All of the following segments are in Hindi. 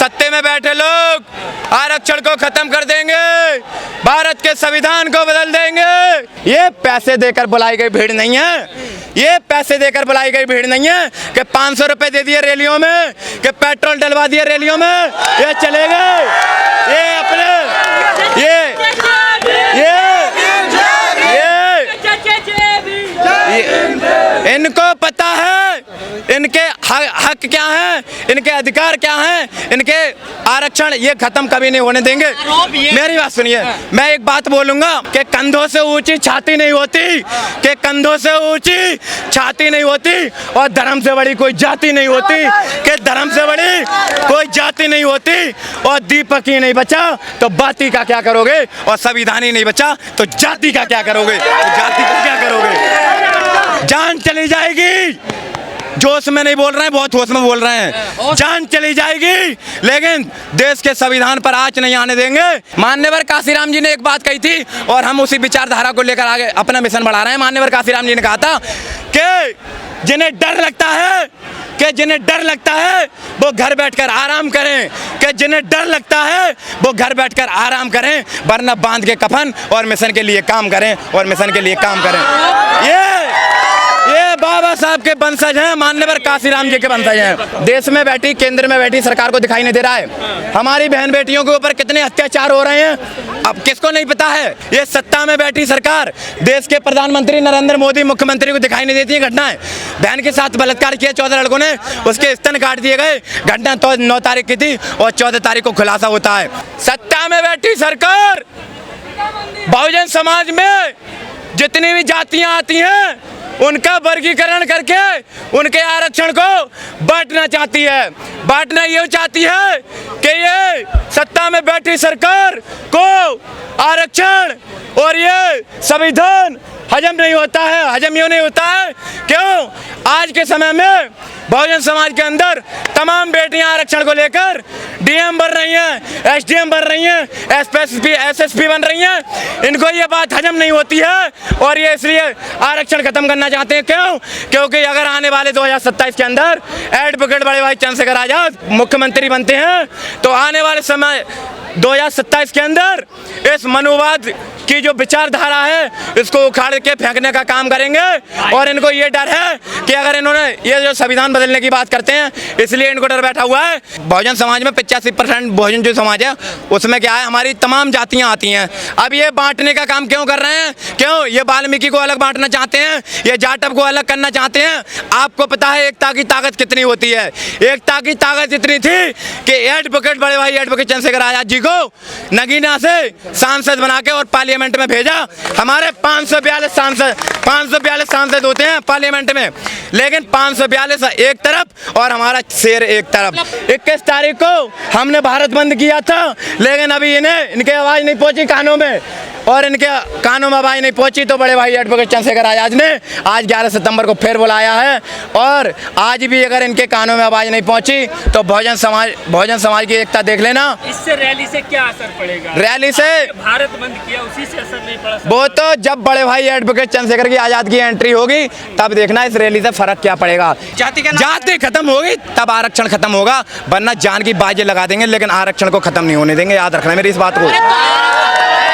सत्ते में बैठे लोग आरक्षण को खत्म कर देंगे, भारत के संविधान को बदल देंगे। ये पैसे देकर बुलाई गई भीड़ नहीं है, ये पैसे देकर बुलाई गई भीड़ नहीं है कि 500 रुपए दे दिए रैलियों में, कि पेट्रोल डलवा दिए रैलियों में, ये चले गए। ये अपने इनको पता है इनके हक क्या हैं, इनके अधिकार क्या हैं, इनके आरक्षण ये खत्म कभी नहीं होने देंगे। मेरी बात सुनिए, मैं एक बात बोलूंगा कि कंधों से ऊंची छाती नहीं होती, कि कंधों से ऊंची छाती नहीं होती, और धर्म से बड़ी कोई जाति नहीं होती, कि धर्म से बड़ी कोई जाति नहीं होती। और दीपक ही नहीं बचा तो बाती का क्या करोगे, और संविधान ही नहीं बचा तो जाति का क्या करोगे, तो जाति का क्या करोगे। जान चली जाएगी, जोश में नहीं बोल रहे हैं, बहुत होश में बोल रहे हैं। जान चली जाएगी लेकिन देश के संविधान पर आंच नहीं आने देंगे। मान्यवर काशीराम जी ने एक बात कही थी और हम उसी विचारधारा को लेकर आगे अपना मिशन बढ़ा रहे हैं। मान्यवर काशीराम जी ने कहा था कि जिन्हें डर लगता है वो घर बैठकर आराम करें, कि जिन्हें डर लगता है वो घर बैठकर आराम करें, वरना बांध के कफन और मिशन के लिए काम करें, और मिशन के लिए काम करें। ये बाबा साहब के वंशज हैं, मान्यवर काशीराम जी के वंशज हैं। देश में बैठी, केंद्र में बैठी सरकार को दिखाई नहीं दे रहा है हमारी बहन बेटियों के ऊपर कितने अत्याचार हो रहे हैं, अब किसको नहीं पता है। ये सत्ता में बैठी सरकार, देश के प्रधानमंत्री नरेंद्र मोदी, मुख्यमंत्री को दिखाई नहीं देती है घटनाएं। बहन के साथ बलात्कार किया 14 लड़कों ने, उसके स्तन काट दिए गए। घटना तो 9 तारीख की थी और 14 तारीख को खुलासा होता है। सत्ता में बैठी सरकार बहुजन समाज में जितनी भी जातियां आती हैं उनका वर्गीकरण करके उनके आरक्षण को बांटना चाहती है। बांटना ये चाहती है कि ये सत्ता में बैठी सरकार को आरक्षण और ये संविधान हजम नहीं होता है। हजम यूँ नहीं होता है, क्यों? आज के समय में बहुजन समाज के अंदर तमाम बेटियां आरक्षण को लेकर डीएम बन रही हैं, एसडीएम बन रही हैं, एसएसपी बन रही हैं। इनको ये बात हजम नहीं होती है और ये इसलिए आरक्षण खत्म करना चाहते हैं। क्यों? क्योंकि अगर आने वाले 2027 के अंदर एडवोकेट बड़े भाई चंद्रशेखर आजाद मुख्यमंत्री बनते हैं तो आने वाले समय 2027 के अंदर इस मनुवाद की जो विचारधारा है इसको उखाड़ के फेंकने का काम करेंगे। और इनको ये डर है कि अगर इन्होंने ये जो संविधान बदलने की बात करते हैं इसलिए इनको डर बैठा हुआ है। बहुजन समाज में 85% बहुजन जो समाज है उसमें क्या है, हमारी तमाम जातियां आती हैं। अब ये बांटने का काम क्यों कर रहे हैं? क्यों? ये वाल्मीकि को अलग बांटना चाहते हैं, ये जाटव को अलग करना चाहते हैं। आपको पता है एकता की ताकत कितनी होती है। एकता की ताकत इतनी थी कि एडवोकेट बड़े भाई एडवोकेट चंद्रशेखर आजाद जी को नगीना से सांसद बना के और पार्लियामेंट में भेजा। हमारे 542 सांसद होते हैं पार्लियामेंट में, लेकिन 542 एक तरफ और हमारा शेर एक तरफ। 21 तारीख को हमने भारत बंद किया था, लेकिन अभी इनके आवाज नहीं पहुंची कानों में, और इनके कानों में आवाज नहीं पहुंची तो बड़े भाई एडवोकेट चंद्रशेखर आजाद ने आज 11 सितंबर को फिर बुलाया है। और आज भी अगर इनके कानों में आवाज नहीं पहुंची तो बहुजन समाज की एकता देख लेना। इससे रैली से क्या असर पड़ेगा? रैली से भारत बंद किया उसी से असर नहीं पड़ा। वो तो जब बड़े भाई एडवोकेट चंद्रशेखर की आजाद की एंट्री होगी तब देखना इस रैली से फर्क क्या पड़ेगा। जाति खत्म होगी तब आरक्षण खत्म होगा, वरना जान की बाजी लगा देंगे लेकिन आरक्षण को खत्म नहीं होने देंगे। याद रखना मेरी इस बात को,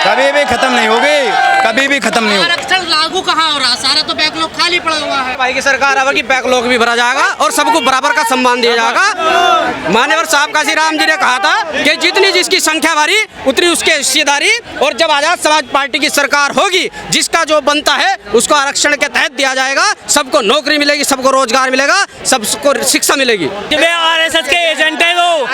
कभी भी खत्म नहीं होगी, कभी भी खत्म नहीं होगी। आरक्षण लागू कहाँ हो रहा? सारा तो बैकलॉग खाली पड़ा हुआ है। भाई की सरकार आवेगी, बैकलॉग भी भरा जाएगा और सबको बराबर का सम्मान दिया जाएगा। मान्यवर साहब काशीराम जी ने कहा था कि जितनी जिसकी संख्या भारी उतनी उसकी हिस्सेदारी, और जब आजाद समाज पार्टी की सरकार होगी जिसका जो बनता है उसको आरक्षण के तहत दिया जाएगा। सबको नौकरी मिलेगी, सबको रोजगार मिलेगा, सबको शिक्षा मिलेगी। आरएसएस के एजेंट है वो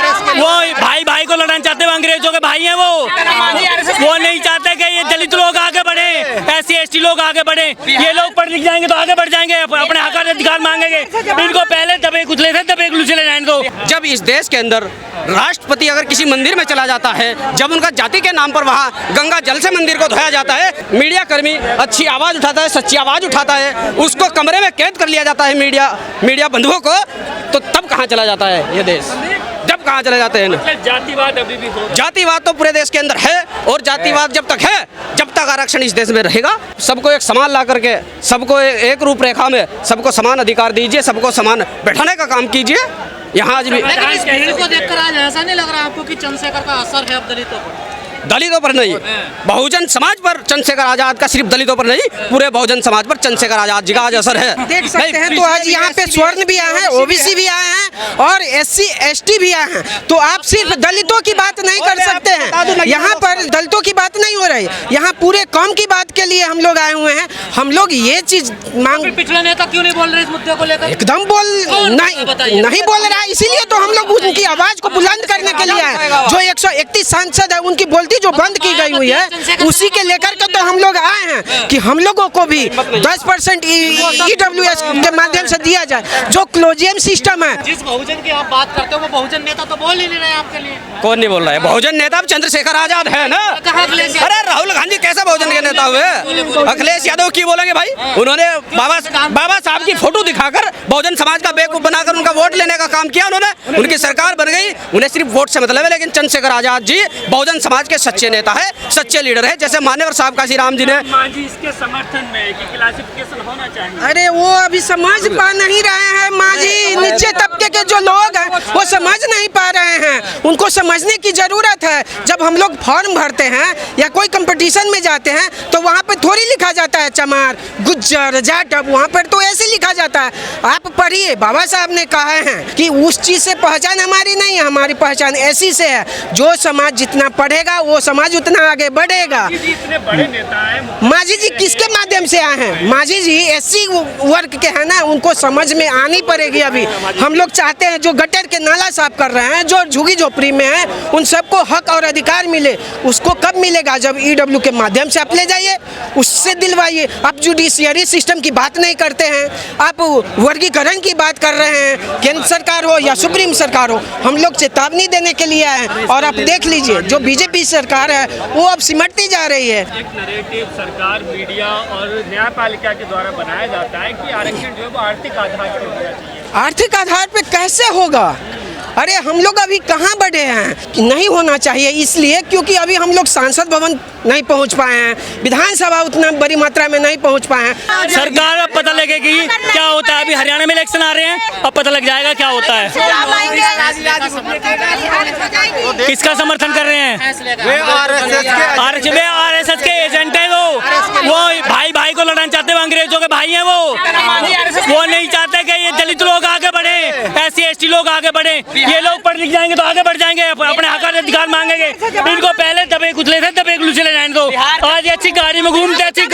भाई को लड़ना चाहते हैं, अंग्रेजों के भाई हैं वो नहीं चाहते कि ये दलित लोग आगे बढ़े, SC ST लोग आगे बढ़े। ये लोग पढ़ लिख जाएंगे तो आगे बढ़ जाएंगे, अपने हक अधिकार मांगेंगे। इनको पहले दबे कुचले थे, दबे कुचले जाएंगे। तो जब इस देश के अंदर राष्ट्रपति अगर किसी मंदिर में चला जाता है, जब उनका जाति के नाम पर वहाँ गंगा जल से मंदिर को धोया जाता है, मीडिया कर्मी अच्छी आवाज उठाता है, सच्ची आवाज उठाता है, उसको कमरे में कैद कर लिया जाता है मीडिया बंधुओं को, तो तब कहाँ चला जाता है ये देश? जब कहाँ चले जाते हैं ना। जातिवाद अभी भी हो, जातिवाद तो पूरे देश के अंदर है, और जातिवाद जब तक है जब तक आरक्षण इस देश में रहेगा। सबको एक समान ला करके, सबको एक रूपरेखा में सबको समान अधिकार दीजिए, सबको समान बैठाने का काम कीजिए। यहाँ आज भी लेकिन इस भीड़ को देखकर आज ऐसा नहीं लग रहा आपको कि चंद्रशेखर का असर है अब दलितों पर? दलितों पर नहीं, बहुजन समाज पर चंद्रशेखर आजाद का, सिर्फ दलितों पर नहीं, पूरे बहुजन समाज पर चंद्रशेखर आजाद जी का आज असर है। देख सकते हैं तो आज यहाँ पे स्वर्ण भी आए हैं, ओबीसी भी आए हैं और SC ST भी आए हैं। तो आप सिर्फ दलितों की बात नहीं कर सकते हैं, यहाँ पर दलितों की बात नहीं हो रही, यहाँ पूरे कौम की बात के लिए हम लोग आए हुए हैं। हम लोग ये चीज मांग, पिछले नेता क्यों नहीं बोल रहे इस मुद्दे को लेकर? एकदम नहीं बोल रहा है, इसीलिए तो हम लोग उनकी आवाज को बुलंद करने के लिए आए। जो 131 सांसद है उनकी बोलती जो बंद की गई हुई है, उसी के लेकर के तो हम लोग आए हैं कि हम लोगों को भी 10% EWS के माध्यम से दिया जाए, जो क्लोजियम सिस्टम है। जिस बहुजन की आप बात करते हो वो बहुजन नेता तो बोल ही नहीं रहे आपके लिए। कौन नहीं बोल रहा है? बहुजन नेता चंद्रशेखर आजाद है ना। अरे राहुल गांधी कैसा बहुजन के नेता हुए? अखिलेश यादव की बोलेंगे भाई? उन्होंने बाबा साहब की फोटो दिखाकर बहुजन समाज का बेवकूफ बनाकर उनका वोट लेने का काम किया उन्होंने। उनकी सरकार बन गई, उन्हें सिर्फ वोट से मतलब है। लेकिन चंद्रशेखर आजाद जी बहुजन समाज के सच्चे नेता है, सच्चे लीडर है। जैसे मान्यवर साहब काशी राम जी ने मांझी इसके समर्थन में है कि क्लासिफिकेशन होना चाहिए। अरे वो अभी समझ पा नहीं रहे हैं मांझी, नीचे तबके के जो लोग हैं वो समझ नहीं पा रहे हैं। उनको समझने की जरूरत है। जब हम लोग फॉर्म भरते हैं या कोई कंपटीशन में जाते हैं तो वहाँ पे थोड़ी लिखा जाता है चमार, गुज्जर, जाटव, वहाँ पर तो ऐसे लिखा जाता है। आप पढ़िए, बाबा साहब ने कहा है कि उस चीज से पहचान हमारी नहीं है, हमारी पहचान ऐसी से है, जो समाज जितना पढ़ेगा वो समाज उतना आगे बढ़ेगा। इतने बड़े नेता हैं, मांझी जी किसके माध्यम से आए हैं? मांझी जी SC वर्ग के हैं ना, उनको समझ में आनी पड़ेगी। अभी हम लोग चाहते हैं जो गटर के नाला साफ कर रहे हैं, जो झुग्गी झोपड़ी में है, उन सबको हक और अधिकार मिले। उसको कब मिलेगा? जब EW के माध्यम से आप ले जाइए, उससे दिलवाइए। आप जुडिशियरी सिस्टम की बात नहीं करते हैं, आप वर्गीकरण की बात कर रहे हैं, केंद्र सरकार हो या सुप्रीम सरकार हो। हम लोग चेतावनी देने के लिए आए हैं। और आप देख लीजिए जो BJP सरकार है वो अब सिमटती जा रही है। एक नैरेटिव सरकार, मीडिया और न्यायपालिका के द्वारा बनाया जाता है कि आरक्षण जो है वो आर्थिक आधार पर होना चाहिए। आर्थिक आधार पे कैसे होगा? अरे हम लोग अभी कहाँ बढ़े हैं कि नहीं होना चाहिए, इसलिए क्योंकि अभी हम लोग सांसद भवन नहीं पहुँच पाए हैं, विधानसभा उतना बड़ी मात्रा में नहीं पहुँच पाए हैं। सरकार अब पता लगेगी क्या होता है। अभी हरियाणा में इलेक्शन आ रहे हैं, अब पता लग जाएगा क्या होता है। किसका समर्थन कर रहे हैं? RSS के एजेंट है वो भाई भाई को लड़ना चाहते हैं, अंग्रेजों के भाई हैं वो नहीं चाहते कि ये दलित लोग आगे बढ़े, SC ST लोग आगे बढ़े। ये लोग पढ़ लिख जाएंगे तो आगे बढ़ जाएंगे, अपने हक अधिकार मांगेंगे। इनको पहले दबे कुचले थे, दबे कुचले जाने दो। आज ये अच्छी गाड़ी में घूमते, अच्छी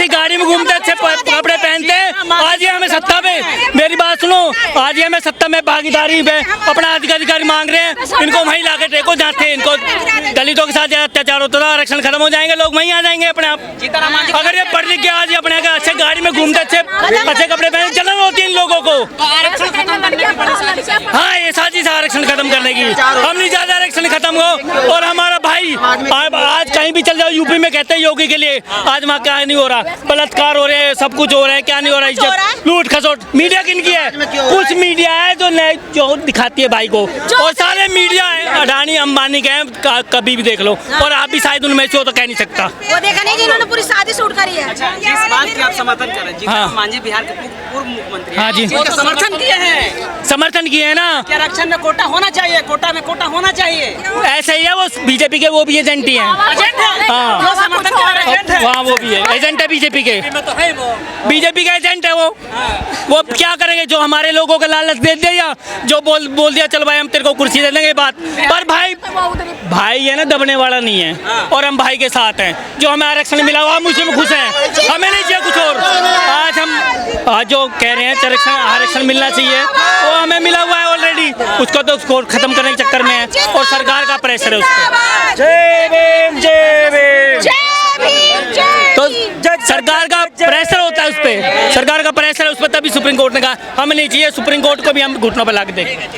गाड़ी में घूमते, अच्छे कपड़े पहनते हैं। आज ये हमें सत्ता पे, मेरी बात सुनो, आज ये हमें सत्ता में भागीदारी पे अपना अधिकार मांग रहे हैं। इनको वहीं लाके टेको जाते हैं। इनको दलितों के साथ अत्याचार होता था, आरक्षण खत्म हो जाएंगे, लोग वहीं आ जाएंगे अपने आप। अगर ये पढ़ लिख के आज अपने अच्छे गाड़ी में घूमते, अच्छे कपड़े पहने, जलन होती है इन लोगों को। हाँ, ये साजिश आरक्षण खत्म करने की। हम नहीं चाहते आरक्षण खत्म हो। और हमारा भाई आज कहीं भी चल जाओ, यूपी में कहते हैं योगी के लिए, आज वहाँ क्या नहीं हो रहा, बलात्कार हो रहे हैं, सब कुछ हो रहा है, क्या नहीं हो रहा है, लूट खसोट। मीडिया किनकी है? कुछ मीडिया है जो दिखाती है भाई को, और सारे मीडिया है अडानी अंबानी के हैं, कभी भी देख लो। और आप भी शायद उनमें से हो तो कह नहीं सकता। वो देखा नहीं जिन्होंने पूरी शादी शूट करी है। जिस बात की आप समर्थन कर रहे हैं, हाँ। मांझी बिहार के पूर्व मुख्यमंत्री, हाँ जी, वो तो समर्थन किए हैं, समर्थन किए है ना। आरक्षण में कोटा होना चाहिए, कोटा में कोटा होना चाहिए। ऐसे ही है, वो बीजेपी के वो भी एजेंट ही हैं। हाँ, वहाँ वो भी है, एजेंट है बीजेपी के, बीजेपी का एजेंट है वो क्या करेंगे? जो हमारे लोगों का लालच दे दिया, जो बोल दिया चल भाई हम तेरे को कुर्सी दे देंगे, बात। पर भाई है ना, दबने वाला नहीं है। और हम भाई के साथ हैं। जो हमें आरक्षण मिला हुआ हम उसी में खुश हैं, हमें नहीं चाहिए कुछ और। आज जो कह रहे हैं आरक्षण मिलना चाहिए, वो हमें मिला हुआ है ऑलरेडी। उसको तो उसको खत्म करने के चक्कर में है, और सरकार का प्रेशर है उस पर। जय भीम, जय भीम। तो सरकार का प्रेशर होता है उस पर, सरकार का प्रेशर है उस पर, तभी सुप्रीम कोर्ट ने कहा हमें नहीं चाहिए। सुप्रीम कोर्ट को भी हम घुटनों पर ला के देंगे।